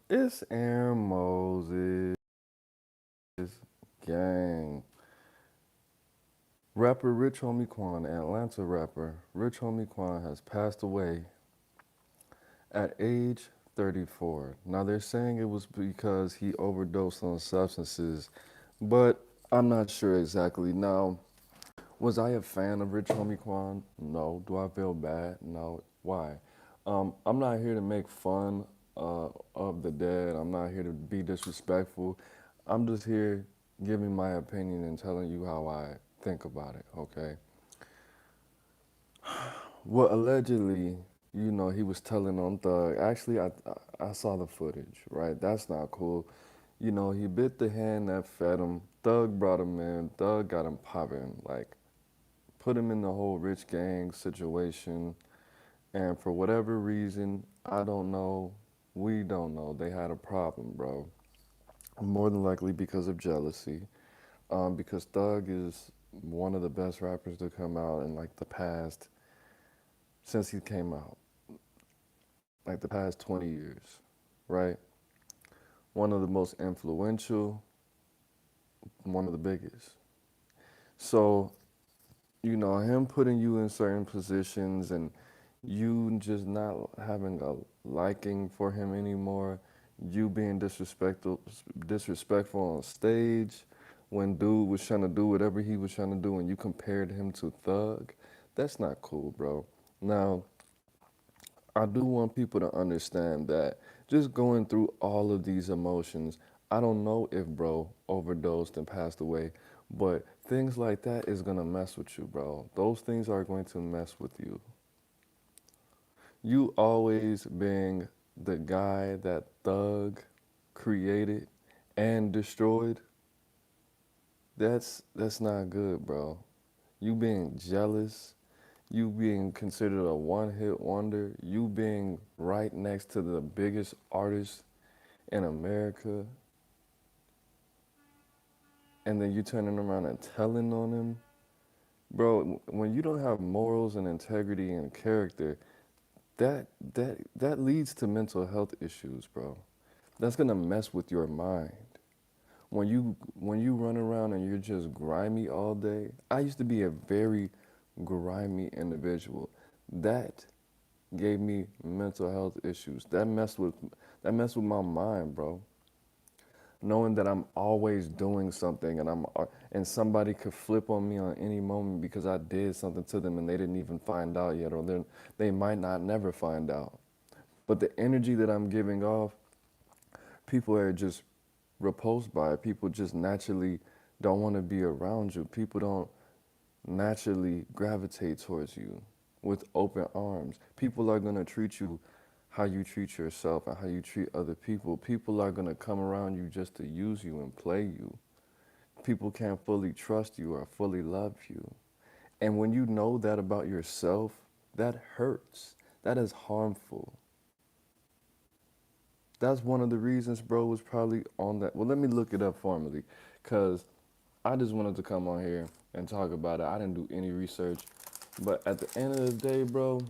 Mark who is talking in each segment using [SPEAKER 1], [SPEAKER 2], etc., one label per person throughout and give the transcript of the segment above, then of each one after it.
[SPEAKER 1] It's Aaron Moses, gang. Rapper Rich Homie Quan, Atlanta rapper Rich Homie Quan has passed away at age 34. Now they're saying it was because he overdosed on substances, but I'm not sure exactly. Now, was I a fan of Rich Homie Quan? No. Do I feel bad? No. Why? I'm not here to make fun of the dead. I'm not here to be disrespectful. I'm just here giving my opinion and telling you how I think about it, okay? Well, allegedly, he was telling on Thug. Actually, I saw the footage, right? That's not cool. He bit the hand that fed him. Thug brought him in. Thug got him popping. Like, put him in the whole rich gang situation. And for whatever reason, I don't know, we don't know, they had a problem, bro. More than likely because of jealousy. Because Thug is one of the best rappers to come out in like the past, since he came out, like the past 20 years, right? One of the most influential, one of the biggest. So, him putting you in certain positions and you just not having a liking for him anymore, you being disrespectful on stage when dude was trying to do whatever he was trying to do and you compared him to Thug, that's not cool, bro. Now, I do want people to understand that just going through all of these emotions, I don't know if bro overdosed and passed away, but things like that is gonna mess with you, bro. Those things are going to mess with you. You always being the guy that Thug created and destroyed, that's not good, bro. You being jealous, you being considered a one-hit wonder, you being right next to the biggest artist in America, and then you turning around and telling on him, bro. When you don't have morals and integrity and character, that leads to mental health issues, bro. That's gonna mess with your mind. When you run around and you're just grimy all day. I used to be a very grimy individual. That gave me mental health issues. That messed with my mind, bro. Knowing that I'm always doing something and somebody could flip on me on any moment because I did something to them and they didn't even find out yet, or they might not never find out. But the energy that I'm giving off, people are just repulsed by it. People just naturally don't want to be around you. People don't naturally gravitate towards you with open arms. People are going to treat you how you treat yourself and how you treat other people. People are going to come around you just to use you and play you. People can't fully trust you or fully love you. And when you know that about yourself, that hurts. That is harmful. That's one of the reasons bro was probably on that. Well, let me look it up formally because I just wanted to come on here and talk about it. I didn't do any research. But at the end of the day, bro,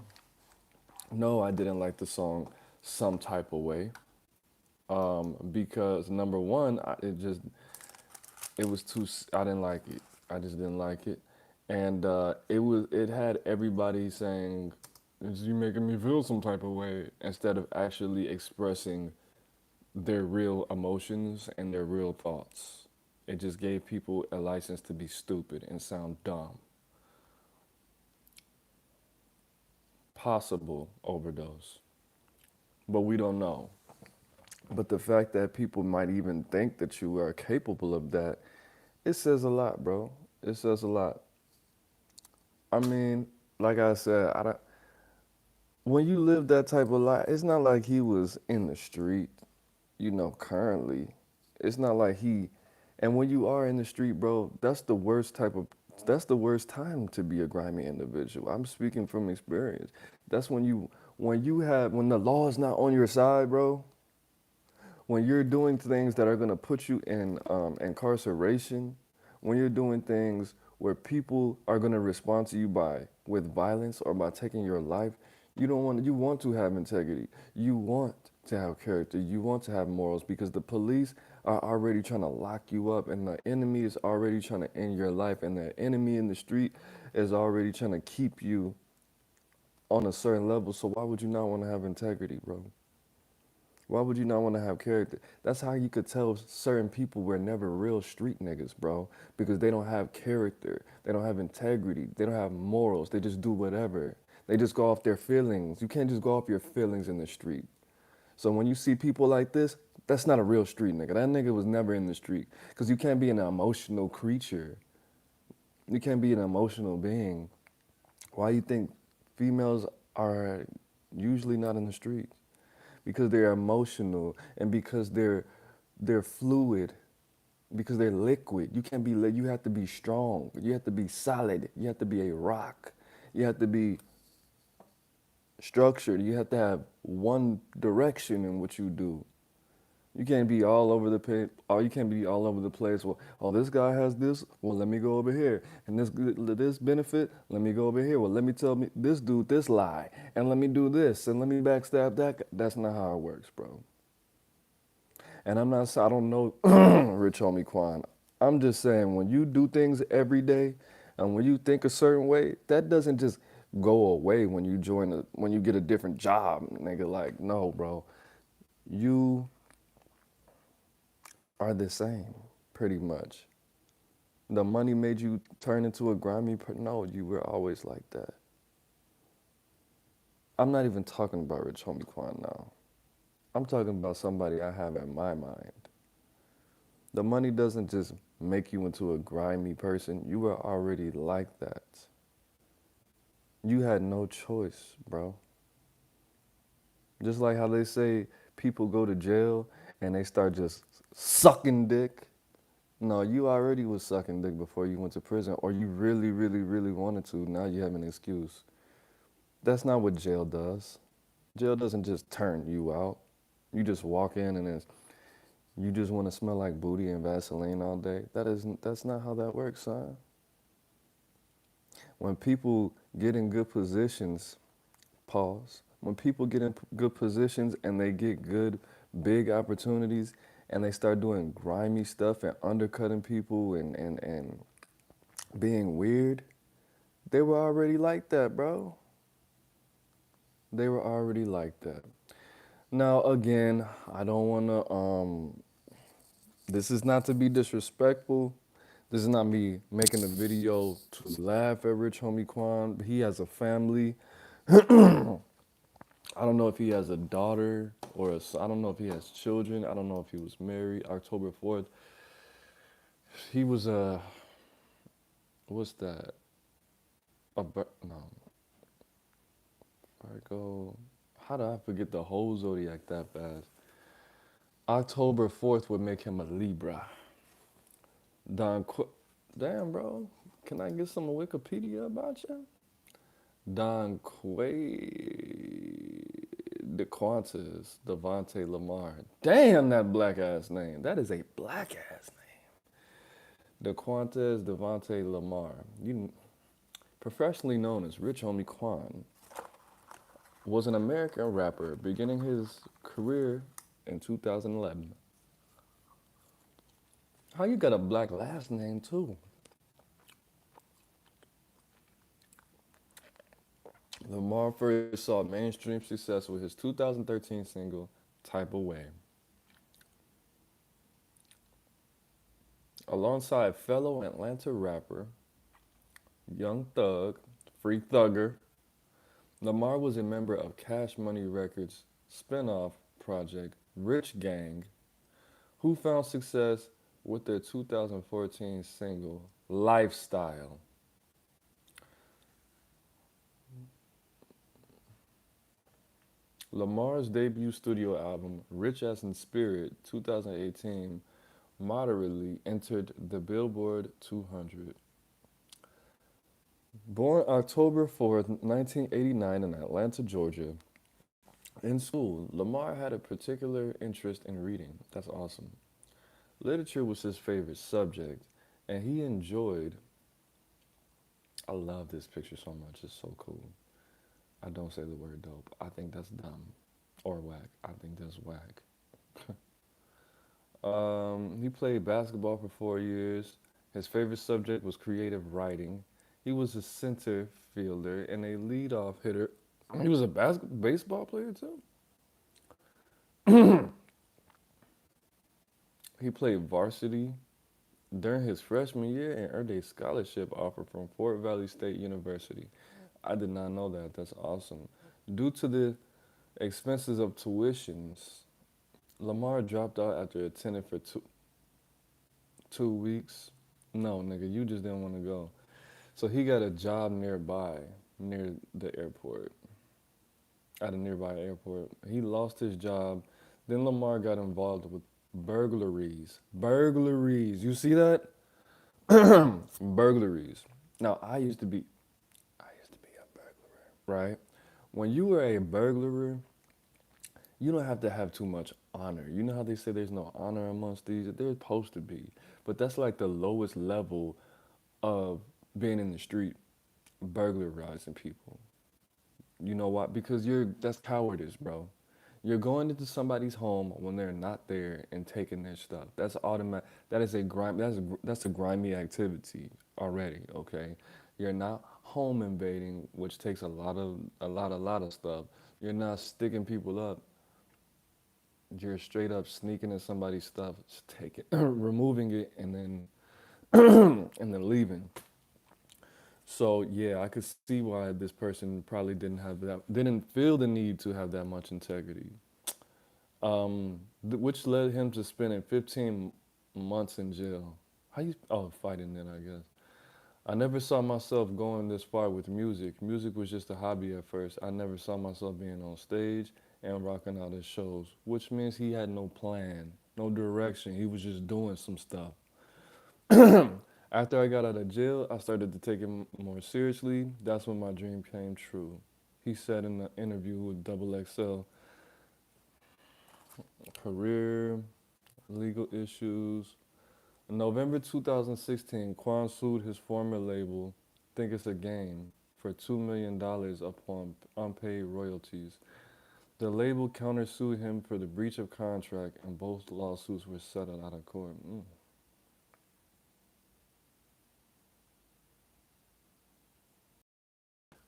[SPEAKER 1] no, I didn't like the song Some Type of Way. Because number one, it was too, I didn't like it. I just didn't like it. And it had everybody saying, is you making me feel some type of way, instead of actually expressing their real emotions and their real thoughts. It just gave people a license to be stupid and sound dumb. Possible overdose, but we don't know. But the fact that people might even think that you are capable of that, it says a lot, bro. It says a lot. I mean, like I said, when you live that type of life, it's not like he was in the street, currently. It's not like and when you are in the street, bro, that's the worst time to be a grimy individual. I'm speaking from experience. That's when the law is not on your side, bro, when you're doing things that are going to put you in incarceration, when you're doing things where people are going to respond to you with violence or by taking your life, you want to have integrity. You want to have character. You want to have morals because the police are already trying to lock you up, and the enemy is already trying to end your life, and the enemy in the street is already trying to keep you on a certain level. So why would you not want to have integrity, bro? Why would you not want to have character? That's how you could tell certain people were never real street niggas, bro, because they don't have character. They don't have integrity. They don't have morals. They just do whatever. They just go off their feelings. You can't just go off your feelings in the street. So when you see people like this, that's not a real street nigga. That nigga was never in the street. Because you can't be an emotional creature. You can't be an emotional being. Why you think females are usually not in the streets? Because they're emotional and because they're fluid, because they're liquid. You can't be you have to be strong. You have to be solid. You have to be a rock. You have to be structured. You have to have one direction in what you do. You can't be all over the place. Or you can't be all over the place. Well, oh, this guy has this. Well, let me go over here. And this benefit. Let me go over here. Well, let me tell me this dude this lie. And let me do this. And let me backstab that guy. That's not how it works, bro. And I don't know Rich Homie Quan. I'm just saying when you do things every day and when you think a certain way, that doesn't just go away when you when you get a different job, nigga. Like, no, bro. You are the same, pretty much. The money made you turn into a no, you were always like that. I'm not even talking about Rich Homie Quan now. I'm talking about somebody I have in my mind. The money doesn't just make you into a grimy person. You were already like that. You had no choice, bro. Just like how they say people go to jail and they start just sucking dick. No, you already was sucking dick before you went to prison, or you really, really, really wanted to. Now you have an excuse. That's not what jail does. Jail doesn't just turn you out. You just walk in and you just want to smell like booty and Vaseline all day. That's not how that works, son. When people get in good positions, pause. When people get in good positions and they get good, big opportunities and they start doing grimy stuff and undercutting people and being weird, they were already like that, bro. They were already like that. Now, again, I don't want to, this is not to be disrespectful. This is not me making a video to laugh at Rich Homie Quan. He has a family. I don't know if he has a daughter or I don't know if he has children. I don't know if he was married. October 4th, he was what's that? No, Virgo. How did I forget the whole zodiac that fast? October 4th would make him a Libra. Don, damn, bro. Can I get some Wikipedia about you? Don Quay de Quantas, Devontae Lamar. Damn, that black ass name. That is a black ass name. DeQuantes Devontae Lamar. Professionally known as Rich Homie Quan, was an American rapper beginning his career in 2011. How you got a black last name too? Lamar first saw mainstream success with his 2013 single, Type of Way. Alongside fellow Atlanta rapper, Young Thug, Free Thugger, Lamar was a member of Cash Money Records' spin-off project, Rich Gang, who found success with their 2014 single, Lifestyle. Lamar's debut studio album, Rich as in Spirit, 2018, moderately entered the Billboard 200. Born October 4th, 1989 in Atlanta, Georgia, in school, Lamar had a particular interest in reading. That's awesome. Literature was his favorite subject, and he enjoyed. I love this picture so much. It's so cool. I don't say the word dope. I think that's dumb. or whack. I think that's whack. He played basketball for 4 years. His favorite subject was creative writing. He was a center fielder and a leadoff hitter. He was a baseball player too. He played varsity during his freshman year and earned a scholarship offer from Fort Valley State University. I did not know that. That's awesome. Due to the expenses of tuitions, Lamar dropped out after attending for 2 weeks. No, nigga, you just didn't want to go. So he got a job nearby, near the airport, at a nearby airport. He lost his job. Then Lamar got involved with burglaries. Burglaries. You see that? Burglaries. Now, I used to be a burglar, right? When you were a burglar, you don't have to have too much honor. You know how they say there's no honor amongst these? There's supposed to be. But that's like the lowest level of being in the street, burglarizing people. You know what? Because that's cowardice, bro. You're going into somebody's home when they're not there and taking their stuff. That's automatic. That is a grime. That's a grimy activity already. Okay, you're not home invading, which takes a lot of stuff. You're not sticking people up. You're straight up sneaking in somebody's stuff, taking, removing it, and then and then leaving. So yeah, I could see why this person probably didn't feel the need to have that much integrity, which led him to spending 15 months in jail. Fighting then, I guess. I never saw myself going this far with music. Music was just a hobby at first. I never saw myself being on stage and rocking out at shows, which means he had no plan, no direction. He was just doing some stuff. After I got out of jail, I started to take it more seriously. That's when my dream came true. He said in the interview with Double XL, career, legal issues. In November 2016, Quan sued his former label, Think It's a Game, for $2 million upon unpaid royalties. The label countersued him for the breach of contract, and both lawsuits were settled out of court.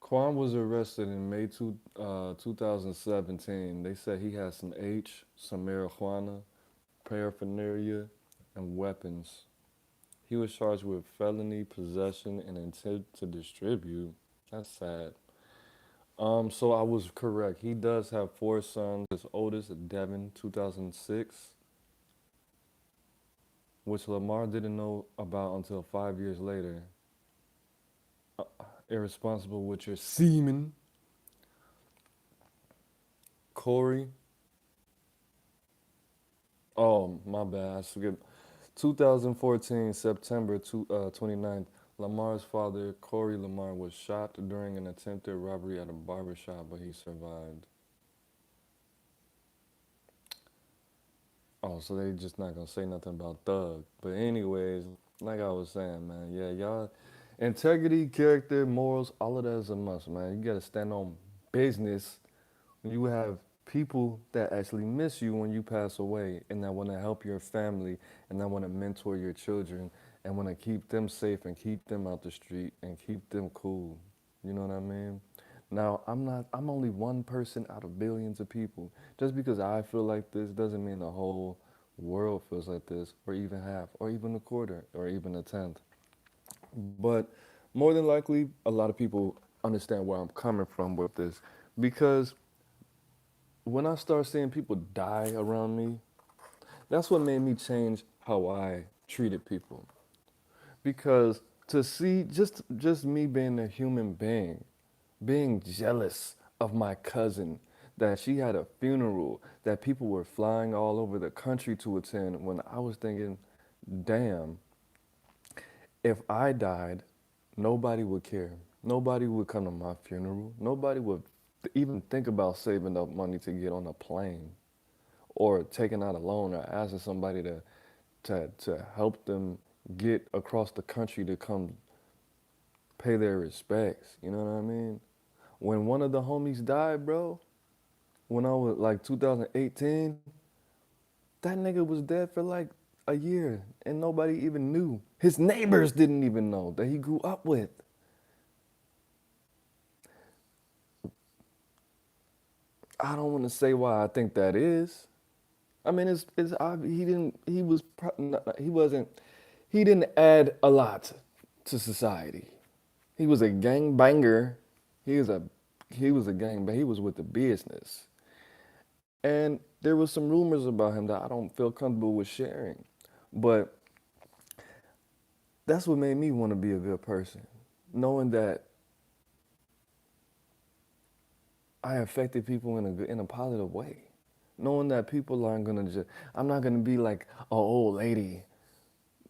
[SPEAKER 1] Quan was arrested in May 2017. They said he had some some marijuana, paraphernalia, and weapons. He was charged with felony possession and intent to distribute. That's sad. So I was correct. He does have four sons. His oldest, Devin, 2006, which Lamar didn't know about until 5 years later. Irresponsible with your semen. Corey. Oh, my bad. I skipped. 2014, September 29th, Lamar's father, Corey Lamar, was shot during an attempted robbery at a barbershop, but he survived. Oh, so they just not gonna say nothing about Thug. But anyways, like I was saying, man, yeah, y'all, integrity, character, morals, all of that is a must, man. You gotta stand on business. You have people that actually miss you when you pass away and that want to help your family and that want to mentor your children and want to keep them safe and keep them out the street and keep them cool. You know what I mean? Now, I'm only one person out of billions of people. Just because I feel like this doesn't mean the whole world feels like this, or even half, or even a quarter, or even a tenth. But more than likely, a lot of people understand where I'm coming from with this because when I start seeing people die around me, that's what made me change how I treated people. Because to see just me being a human being, being jealous of my cousin, that she had a funeral, that people were flying all over the country to attend, when I was thinking, damn, if I died, nobody would care. Nobody would come to my funeral. Nobody would even think about saving up money to get on a plane or taking out a loan or asking somebody to help them get across the country to come pay their respects. You know what I mean? When one of the homies died, bro, when I was like 2018, that nigga was dead for like a year and nobody even knew. His neighbors didn't even know that he grew up with. I don't want to say why I think that is. I mean, he didn't he was he wasn't he didn't add a lot to society. He was a gang banger. He was a he was a gang bang. He was with the business. And there was some rumors about him that I don't feel comfortable with sharing. But that's what made me want to be a good person. Knowing that I affected people in a positive way. Knowing that people aren't gonna just I'm not gonna be like an old lady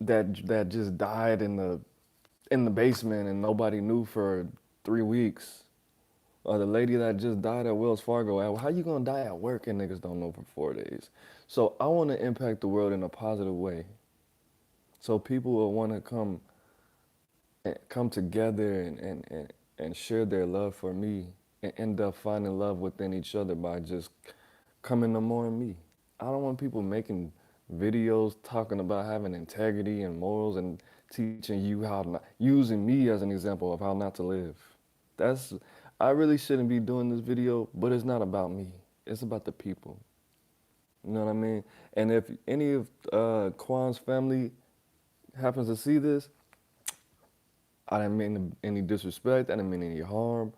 [SPEAKER 1] that just died in the basement and nobody knew for 3 weeks. Or the lady that just died at Wells Fargo. How you gonna die at work and niggas don't know for 4 days? So I want to impact the world in a positive way. So people will want to come together and share their love for me and end up finding love within each other by just coming to more of me. I don't want people making videos talking about having integrity and morals and teaching you how not, using me as an example of how not to live. That's I really shouldn't be doing this video, but it's not about me. It's about the people. You know what I mean? And if any of Quan's family happens to see this, I didn't mean any disrespect. I didn't mean any harm.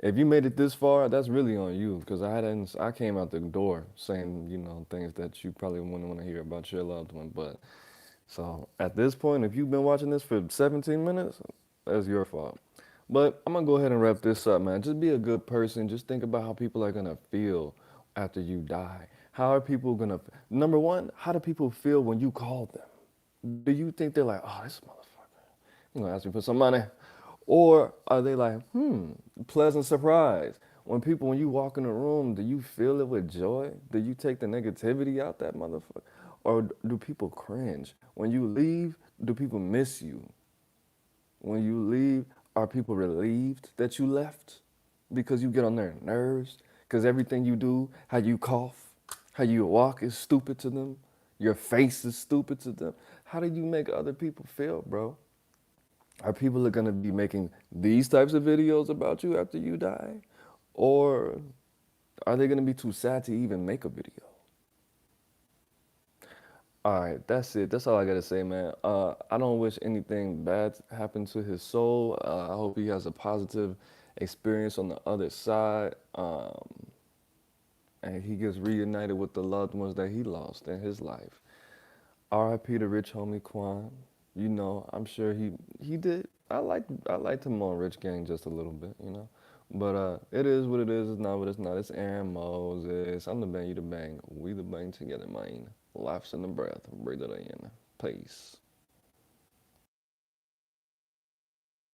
[SPEAKER 1] If you made it this far, that's really on you because I came out the door saying, things that you probably wouldn't want to hear about your loved one. But so at this point, if you've been watching this for 17 minutes, that's your fault. But I'm gonna go ahead and wrap this up, man. Just be a good person. Just think about how people are gonna feel after you die. How are people gonna, number one, how do people feel when you call them? Do you think they're like, oh, this motherfucker, you gonna ask me for some money? Or are they like, pleasant surprise? When you walk in a room, do you feel it with joy? Do you take the negativity out that motherfucker? Or do people cringe? When you leave, do people miss you? When you leave, are people relieved that you left? Because you get on their nerves? Because everything you do, how you cough, how you walk is stupid to them? Your face is stupid to them? How do you make other people feel, bro? Are people going to be making these types of videos about you after you die? Or are they going to be too sad to even make a video? All right, that's it. That's all I gotta say, man. I don't wish anything bad happened to his soul. I hope he has a positive experience on the other side, and he gets reunited with the loved ones that he lost in his life. R.I.P. to Rich Homie Quan. I'm sure he did. I liked him on Rich Gang just a little bit, But it is what it is. It's not what it's not. It's Aaron Moses. I'm the bang, you the bang. We the bang together, man. Life's in the breath. Breathe it in. Peace.